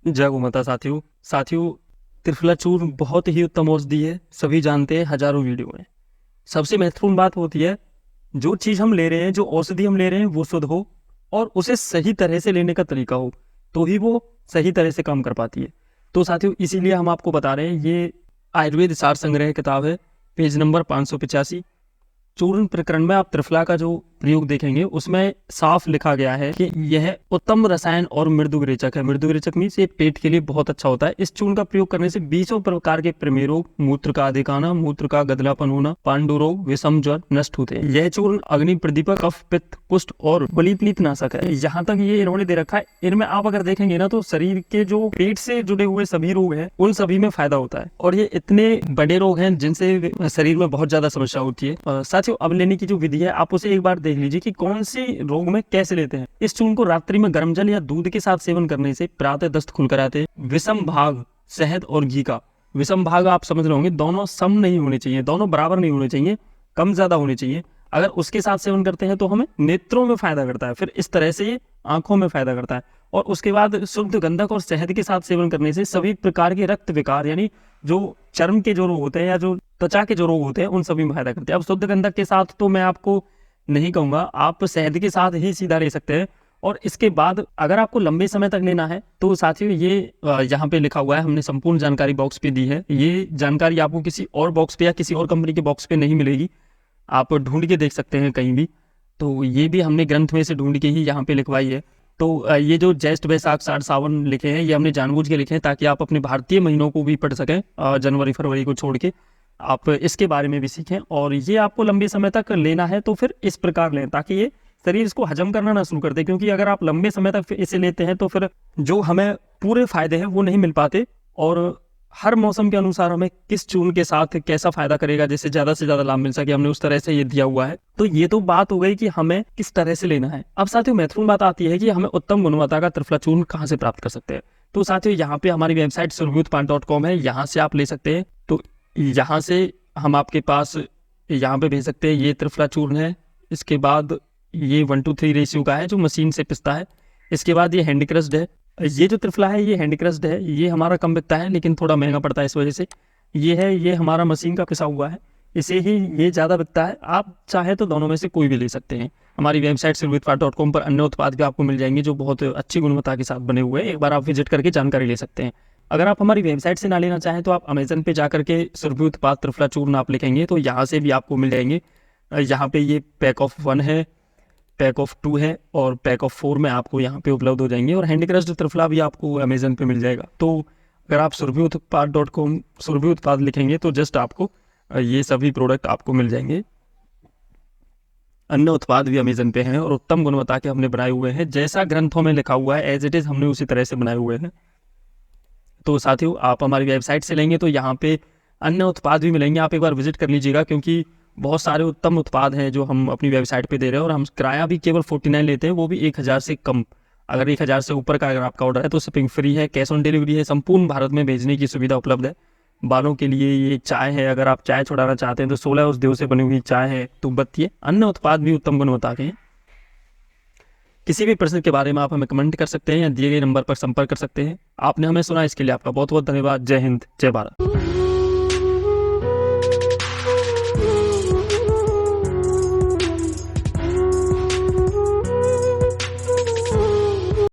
जय गौ माता। साथियों त्रिफला चूर्ण बहुत ही उत्तम औषधि है, सभी जानते हैं, हजारों वीडियो में। सबसे महत्वपूर्ण बात होती है जो चीज हम ले रहे हैं, जो औषधि हम ले रहे हैं वो शुद्ध हो और उसे सही तरह से लेने का तरीका हो, तो ही वो सही तरह से काम कर पाती है। तो साथियों इसीलिए हम आपको बता रहे हैं, ये आयुर्वेद सार संग्रह किताब है, पेज नंबर 585। चूर्ण प्रकरण में आप त्रिफला का जो प्रयोग देखेंगे उसमें साफ लिखा गया है कि यह उत्तम रसायन और मृदु विरेचक है। मृदु विरेचक मीन्स ये पेट के लिए बहुत अच्छा होता है। इस चूर्ण का प्रयोग करने से 20 प्रकार के प्रमेह रोग, मूत्र का अधिक आना, मूत्र का गदलापन होना, पांडु रोग, विषम ज्वर नष्ट होते हैं। यह चूर्ण अग्नि प्रदीपक, कफ, पित्त, कुष्ठ और बलिपीत नाशक है। यहाँ तक ये इन्होंने दे रखा है। इनमें आप अगर देखेंगे ना तो शरीर के जो पेट से जुड़े हुए सभी रोग हैं उन सभी में फायदा होता है, और ये इतने बड़े रोग हैं जिनसे शरीर में बहुत ज्यादा समस्या होती है। साथियों अब लेने की जो विधि है आप उसे एक बार देख लीजिए कि कौन सी रोग में कैसे लेते हैं। इस चूर्ण को रात्रि में गर्म जल या दूध के साथ सेवन करने से प्रातः दस्त खुलकर आते हैं। विषम भाग शहद और घी का, विषम भाग आप समझ रहे होंगे, दोनों सम नहीं होने चाहिए, दोनों बराबर नहीं होने चाहिए, कम ज्यादा होने चाहिए। अगर उसके साथ सेवन करते हैं तो हमें नेत्रों में फायदा करता है, फिर इस तरह से ये आंखों में फायदा करता है। और उसके बाद शुद्ध गंधक और शहद के साथ सेवन करने से सभी प्रकार के रक्त विकार यानी जो चर्म के जो रोग होते हैं या जो त्वचा के जो रोग होते हैं उन सभी में फायदा करते हैं। अब शुद्ध गंधक के साथ तो मैं आपको नहीं कहूंगा, आप शहद के साथ ही सीधा ले सकते हैं। और इसके बाद अगर आपको लंबे समय तक लेना है तो साथियों ये यहाँ पे लिखा हुआ है, हमने संपूर्ण जानकारी बॉक्स पे दी है। ये जानकारी आपको किसी और बॉक्स पे या किसी और कंपनी के बॉक्स पे नहीं मिलेगी, आप ढूंढ के देख सकते हैं कहीं भी। तो ये भी हमने ग्रंथ में से ढूंढ के ही यहाँ पे लिखवाई है। तो ये जो ज्येष्ठ वैशाख साठ सावन लिखे हैं ये हमने जानबूझ के लिखे हैं ताकि आप अपने भारतीय महीनों को भी पढ़ सकें, जनवरी फरवरी को छोड़ के आप इसके बारे में भी सीखें। और ये आपको लंबे समय तक लेना है तो फिर इस प्रकार लें ताकि ये शरीर इसको हजम करना ना शुरू कर दे, क्योंकि अगर आप लंबे समय तक इसे लेते हैं तो फिर जो हमें पूरे फायदे हैं वो नहीं मिल पाते। और हर मौसम के अनुसार हमें किस चूर्ण के साथ कैसा फायदा करेगा जिससे ज्यादा से ज्यादा लाभ मिल सके, हमने उस तरह से ये दिया हुआ है। तो ये तो बात हो गई कि हमें किस तरह से लेना है। अब साथियों महत्वपूर्ण बात आती है कि हमें उत्तम गुणवत्ता का त्रिफला चूर्ण कहाँ से प्राप्त कर सकते हैं। तो साथियों यहाँ पे हमारी वेबसाइट surabhiutpaan.com है, यहाँ से आप ले सकते हैं। तो यहाँ से हम आपके पास यहाँ पे भेज सकते हैं। ये त्रिफला चूर्ण है, इसके बाद ये 1:3 रेशियो का है जो मशीन से पिसता है। इसके बाद ये हैंड क्रस्ड है। ये जो त्रिफला है ये हैंड क्रस्ड है, ये हमारा कम बिकता है लेकिन थोड़ा महंगा पड़ता है इस वजह से। ये है, ये हमारा मशीन का पिसा हुआ है, इसे ही ये ज़्यादा बिकता है। आप चाहे तो दोनों में से कोई भी ले सकते हैं। हमारी वेबसाइट surabhiutpaan.com पर अन्य उत्पाद भी आपको मिल जाएंगे जो बहुत अच्छी गुणवत्ता के साथ बने हुए हैं। एक बार आप विजिट करके जानकारी ले सकते हैं। अगर आप हमारी वेबसाइट से ना लेना चाहें तो आप अमेजन पे जाकर के सुरभि उत्पाद त्रिफला चूर्ण आप लिखेंगे तो यहाँ से भी आपको मिल जाएंगे। यहाँ पे ये पैक ऑफ 1 है, पैक ऑफ 2 है और पैक ऑफ 4 में आपको यहाँ पे उपलब्ध हो जाएंगे। और हैंड क्रस्ड त्रिफला भी आपको अमेजन पे मिल जाएगा। तो अगर आप surabhiutpaan.com सुरभि उत्पाद लिखेंगे तो जस्ट आपको ये सभी प्रोडक्ट आपको मिल जाएंगे। अन्य उत्पाद भी अमेजन पे हैं और उत्तम गुणवत्ता के हमने बनाए हुए हैं, जैसा ग्रंथों में लिखा हुआ है एज इट इज हमने उसी तरह से बनाए हुए हैं। तो साथियों आप हमारी वेबसाइट से लेंगे तो यहाँ पे अन्य उत्पाद भी मिलेंगे, आप एक बार विजिट कर लीजिएगा, क्योंकि बहुत सारे उत्तम उत्पाद हैं जो हम अपनी वेबसाइट पे दे रहे हैं। और हम किराया भी केवल 49 लेते हैं, वो भी 1000 से कम। अगर 1000 से ऊपर का अगर आपका ऑर्डर है तो शिपिंग फ्री है, कैश ऑन डिलीवरी है, संपूर्ण भारत में भेजने की सुविधा उपलब्ध है। बालों के लिए ये चाय है, अगर आप चाय छुड़ाना चाहते हैं तो 16 औषधियों से बनी हुई चाय है, धूपबत्ती है। अन्य उत्पाद भी उत्तम गुणवत्ता के हैं। किसी भी प्रश्न के बारे में आप हमें कमेंट कर सकते हैं या दिए गए नंबर पर संपर्क कर सकते हैं। आपने हमें सुना इसके लिए आपका बहुत बहुत धन्यवाद। जय हिंद, जय भारत।